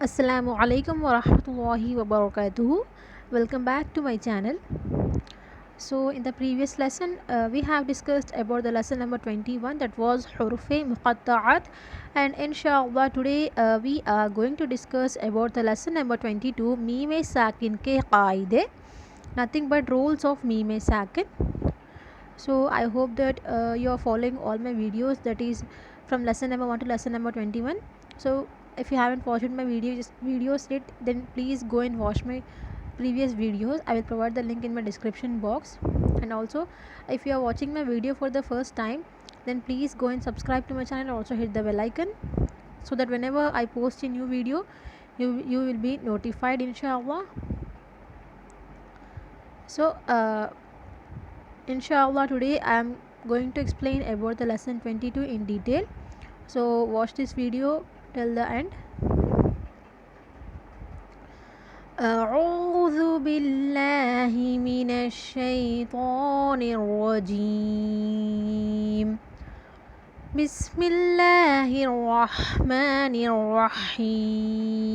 Assalamu alaikum wa rahmatullahi wa barakatuhu. Welcome back to my channel. So, in the previous lesson, we have discussed about the lesson number 21, that was Hurufe Muqatta'at, and inshallah today we are going to discuss about the lesson number 22, Mime Sakin ke Qaide, nothing but rules of Mime Sakin. So, I hope that you are following all my videos, that is from lesson number 1 to lesson number 21. So, if you haven't watched my videos yet, then please go and watch my previous videos. I will provide the link in my description box. And also, if you are watching my video for the first time, then please go and subscribe to my channel and also hit the bell icon, so that whenever I post a new video, you will be notified, inshallah. So inshallah today I am going to explain about the lesson 22 in detail. So watch this video till the end. أعوذ بالله من الشيطان الرجيم بسم الله الرحمن الرحيم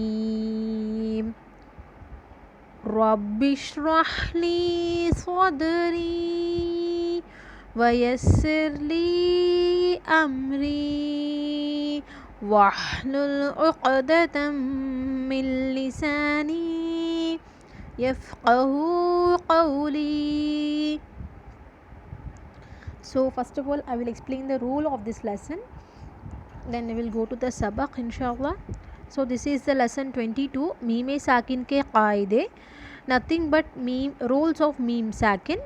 رب اشرح لي صدري ويسر لي أمري واحلل عقدة من لساني يفقه قولي. So first of all, I will explain the rule of this lesson, then we will go to the sabaq, inshallah. So this is the lesson 22, Mime Sakin ke Qaide, nothing but meme rules of meme sakin.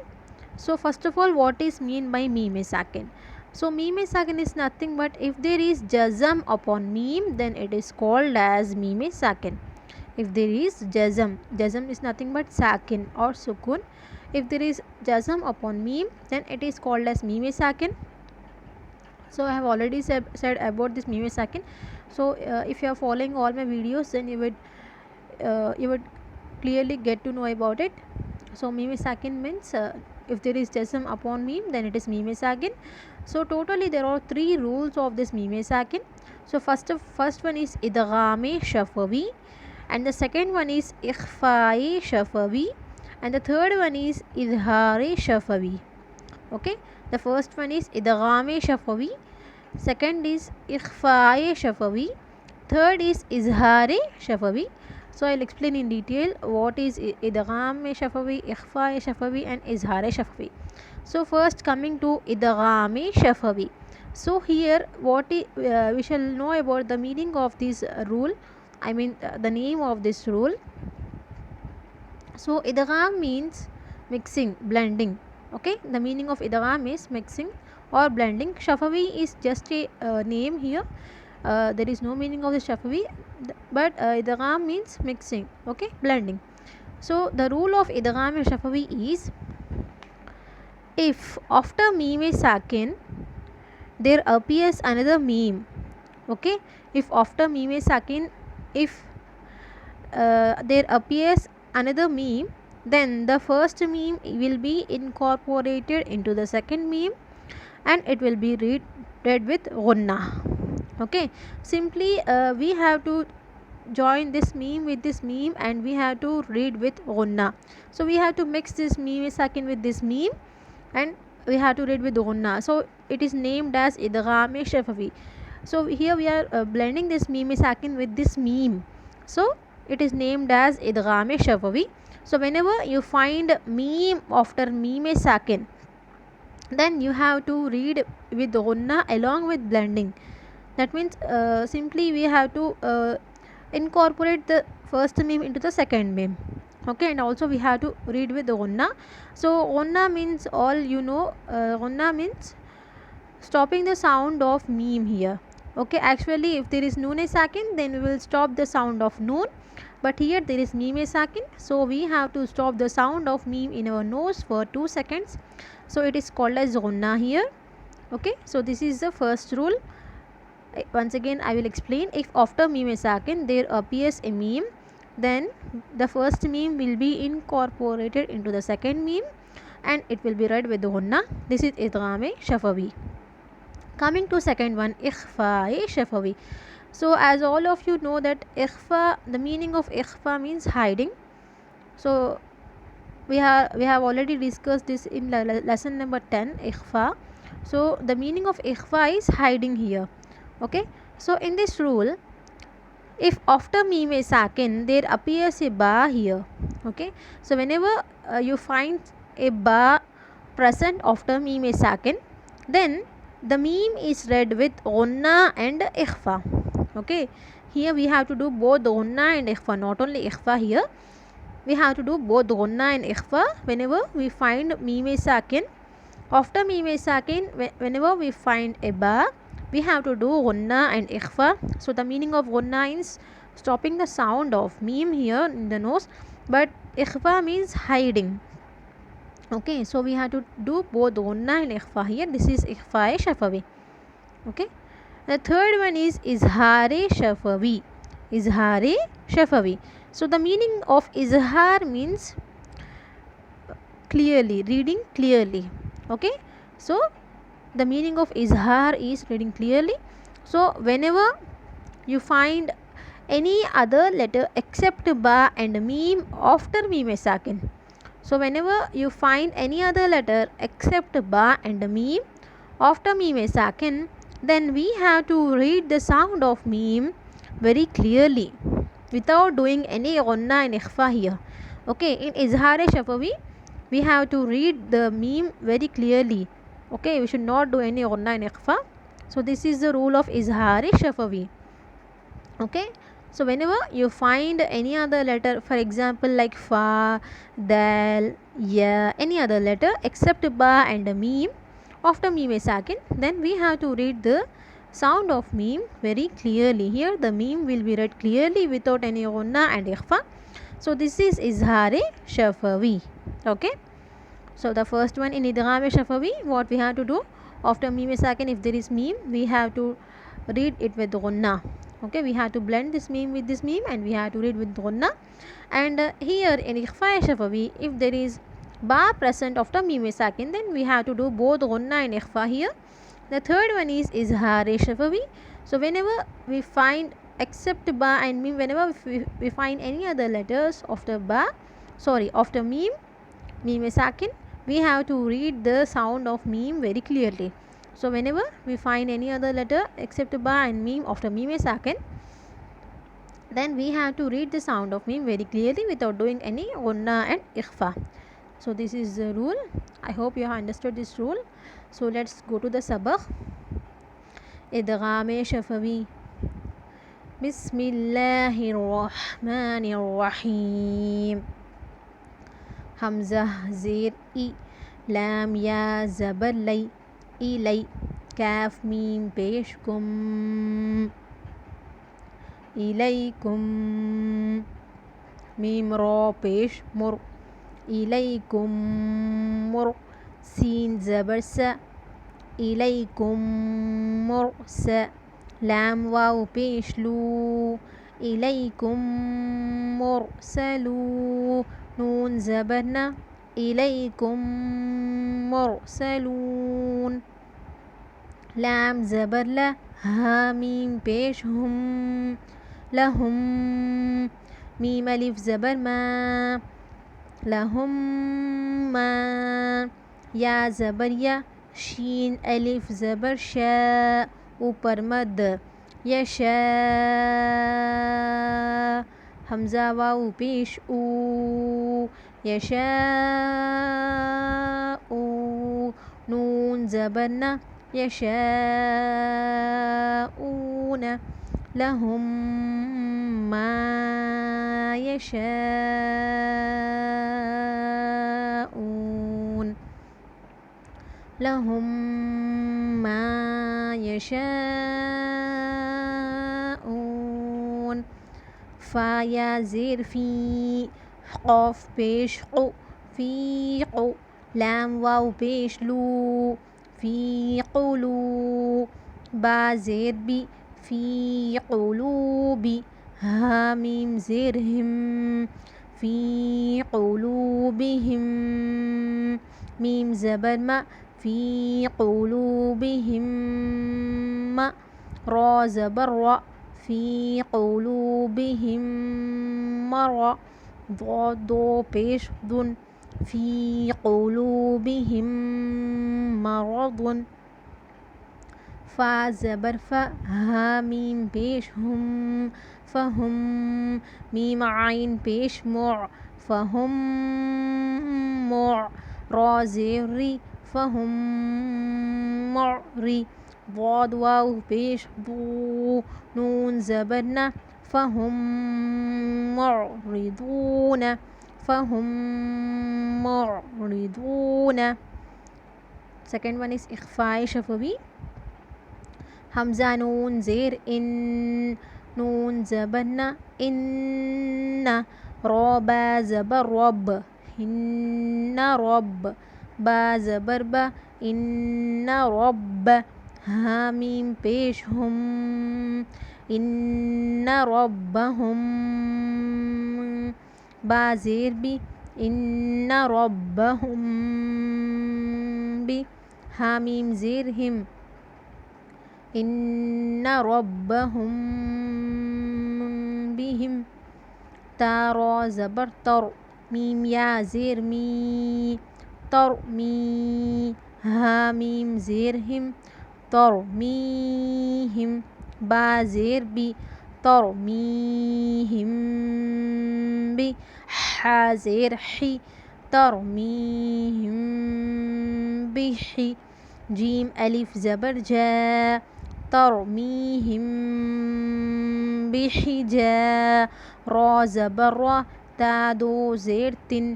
So first of all, what is mean by meme sakin? So meme sakin is nothing but if there is jazm upon meme, then it is called as meme sakin. If there is jazm is nothing but sakin or sukun. If there is jazm upon meme, then it is called as meme sakin. So I have already said about this meme sakin. So if you are following all my videos, then you would clearly get to know about it. So meme sakin means if there is jazm upon meme, then it is meme sakin. So totally there are three rules of this meme sakin. So first one is idgham shafawi, and the second one is ikhfa shafawi, and the third one is izhar shafawi. Okay, the first one is idgham shafawi, second is ikhfa shafawi, third is izhar shafawi. So I'll explain in detail what is idgham shafawi, ikhfa shafawi and izhar shafawi. So first coming to idgham shafawi. So here we shall know about the meaning of this rule, I mean the name of this rule. So idgham means mixing, blending. Okay, the meaning of idgham is mixing or blending. Shafawi is just a name here. There is no meaning of the shafawi, but idgham means mixing. Okay, blending. So the rule of idgham shafawi is, if after meme sakin there appears another meme. Okay, if after meme sakin, if there appears another meme, then the first meme will be incorporated into the second meme and it will be read with gunna. Okay, simply we have to join this meme with this meme and we have to read with gunna. So we have to mix this meme sakin with this meme and we have to read with gunna. So it is named as idgham shafawi. So here we are blending this meme sakin with this meme, so it is named as idgham shafawi. So whenever you find meme after meme sakin, then you have to read with gunna along with blending. That means simply we have to incorporate the first meme into the second meme. Okay, and also we have to read with gunna. So gunna means all you know, gunna means stopping the sound of meme here. Okay, actually if there is noon sakin, then we will stop the sound of noon, but here there is meme sakin, so we have to stop the sound of meme in our nose for 2 seconds. So it is called as gunna here. Okay, so this is the first rule. Once again I will explain. If after meme sakin there appears a meme, then the first meme will be incorporated into the second meme and it will be read with gunna. This is idgham shafawi. Coming to second one, ikhfa shafawi. So as all of you know that ikhfa, the meaning of ikhfa means hiding. So we have already discussed this in lesson number 10, ikhfa. So the meaning of ikhfa is hiding here. Okay, so in this rule, if after meme sakin there appears a ba here, okay, so whenever you find a ba present after meme sakin, then the meme is read with onna and ikhfa. Okay, here we have to do both onna and ikhfa, not only ikhfa. Here we have to do both onna and ikhfa whenever we find meme sakin. After meme sakin, whenever we find a ba, we have to do ghunna and ikhfa. So the meaning of ghunna is stopping the sound of meme here in the nose, but ikhfa means hiding. Okay, so we have to do both ghunna and ikhfa here. This is ikhfa shafawi. Okay, the third one is izhare shafawi. Izhare shafawi. So the meaning of izhar means clearly, reading clearly. Okay, so the meaning of izhar is reading clearly. So whenever you find any other letter except ba and meme after meme sakin, so whenever you find any other letter except ba and meme after meme sakin, then we have to read the sound of meme very clearly without doing any ghunna and ikhfa here. Okay, in izhar shafawi we have to read the meme very clearly. Okay, we should not do any ghunna and ikhfa. So this is the rule of izhar shafawi. Okay, so whenever you find any other letter, for example like fa, dal, ya, any other letter except ba and meme after meme sakin, then we have to read the sound of meme very clearly. Here the meme will be read clearly without any ghunna and ikhfa. So this is izhar shafawi. Okay, so the first one in idgham shafawi, what we have to do, after meme sakin, if there is meme, we have to read it with ghunna. Okay, we have to blend this meme with this meme and we have to read with ghunna. And here in ikhfa shafawi, if there is ba present after meme sakin, then we have to do both ghunna and ikhfa here. The third one is izhar shafawi. So whenever we find except ba and meme, whenever we find any other letters after after meme sakin, we have to read the sound of meme very clearly. So whenever we find any other letter except ba and meme after meme sakin, then we have to read the sound of meme very clearly without doing any ghunna and ikhfa. So this is the rule. I hope you have understood this rule. So let's go to the sabaq. Idgham shafawi. Bismillahir Rahmanir Rahim. Hamza zir i, lam ya zabar lay, ilay, kaf mim pesh kum, ilaykum, mim ra pesh mur, ilaykum mur, sin zabar sa, ilaykum mursa, lam waw pesh lu, ilaykum mursalu, نون زبرنا إليكم مرسلون لام زبر لا ها ميم پیش هم لهم ميم ألف زبر ما لهم ما یا زبر یا شین ألف زبر شا اوپر مد یشا حمزہ واو پیش او یشاء نون زبرنا یشاءون لهم ما يشاءون لهم ما يشاءون فا یا زیر فی قاف پیش قو فی قو لام واو پیش لو فی قلو با زیر بی فی قلوبی ها میم زیر ہم فی قلوبہم میم زبر ما فی قلوبہم را زبر را في قلوبهم مرض ضاد پیش ضن في قلوبهم مرض فا زبر فا ہا میم پیش ہم فہم میم عین پیش مع فہم مع را زیر ری فہم معری ضاد واو پیش ضو نون زبر نا فہم معرضون فہم معرضون. Second one is اخفاء شفوی. حمزہ نون زیر ان نون زبر نا ان را با زبر رب ان رب با زبر با ان رب ہا میم پیش ہم ان ربهم با زیر بی ان ربهم بی ہا میم زیر ہم ان ربهم بهم تا را زبر تر میم یا زیر می تر می ہا میم زیر ہم تر میہم با زیر بی تر میہم بی حا زیر حی تر میہم بحی جیم الف زبر جا ترمیہم بحجا را زبر را تا دو زیر تن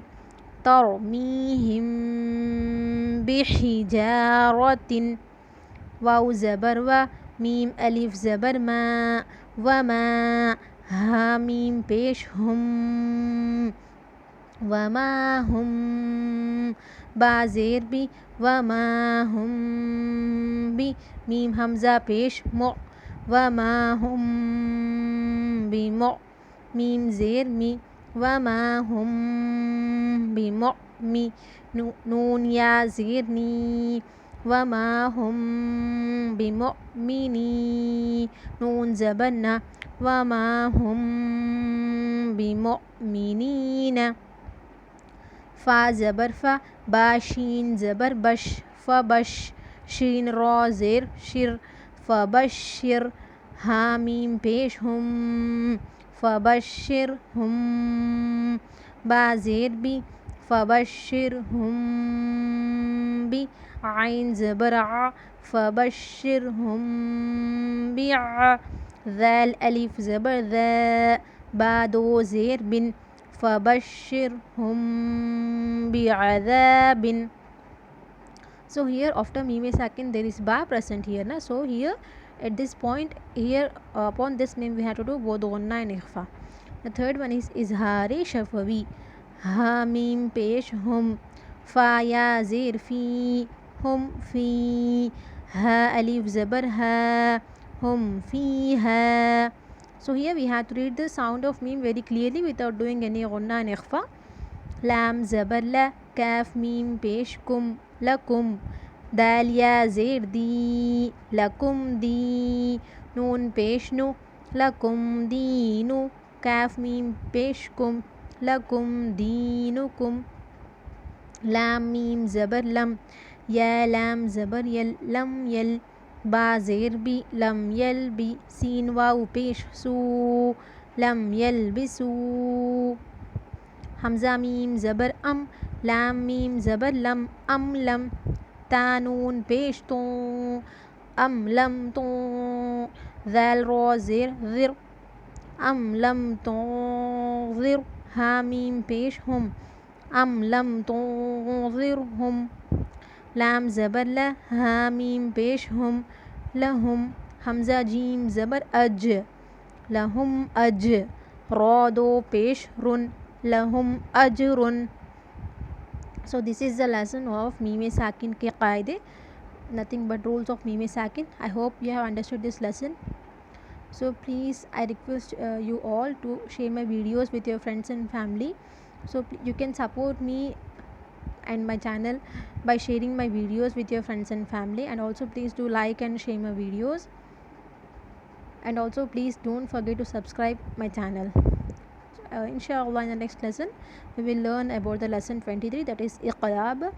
ترمیہم بحجارت واو زبر و میم الف زبر ما وما ہا میم پیش ہم وما ہم با زیر بی وما ہم بی میم حمزہ پیش مع وما ہم بمع میم زیر می وما ہم بمؤمن نون یا زیر نی وما ہم بمؤمنین نون زبر نا وما ہم بمؤمنین فا زبر فا با شین زبر بش فبش شین را زیر شر فبشر ہا میم پیش ہم فبشرہم با زیر بی فبشرہم بی عین زبر ع فبشرہم بعا ذال الف زبر ذا با دو زیر بن فبشرہم بعذاب. So here after meme sakin there is ba present here na, so here at this point here upon this meme we have to do both ghanna and ikhfa. The third one is izhari shafawi. Ha mim pesh hum fa ya zir fi hum fi ha alif zabar ha hum fi ha. So here we have to read the sound of meme very clearly without doing any ghanna and ikhfa. لام زبر لا کاف میم پیش کم لکم دال یا زیر دی لکم دی نون پیش نو لکم دینو کاف میم پیش کم لکم دینکم لام میم زبر لم یا لام زبر یل لم یل با زیر بی لم یل بی سین واو پیش سو لم یل بسو حمزہ میم زبر ام لام میم زبر لم ام لم تا نون پیش تو ام لم تو ذال را زیر ذر ام لم تو ذر ہا میم پیش ہم ام لم تو ذر ہم لام زبر لا ہا میم پیش ہم لہم حمزہ جیم زبر اج لہم اج را دو پیش رن لہم اجرن. So this is the lesson of mime sakin ke qaide, nothing but rules of mime sakin. I hope you have understood this lesson. So please I request you all to share my videos with your friends and family. So you can support me and my channel by sharing my videos with your friends and family, and also please do like and share my videos. and also please don't forget to subscribe my channel. Inshallah, in the next lesson we will learn about the lesson 23, that is iqlab.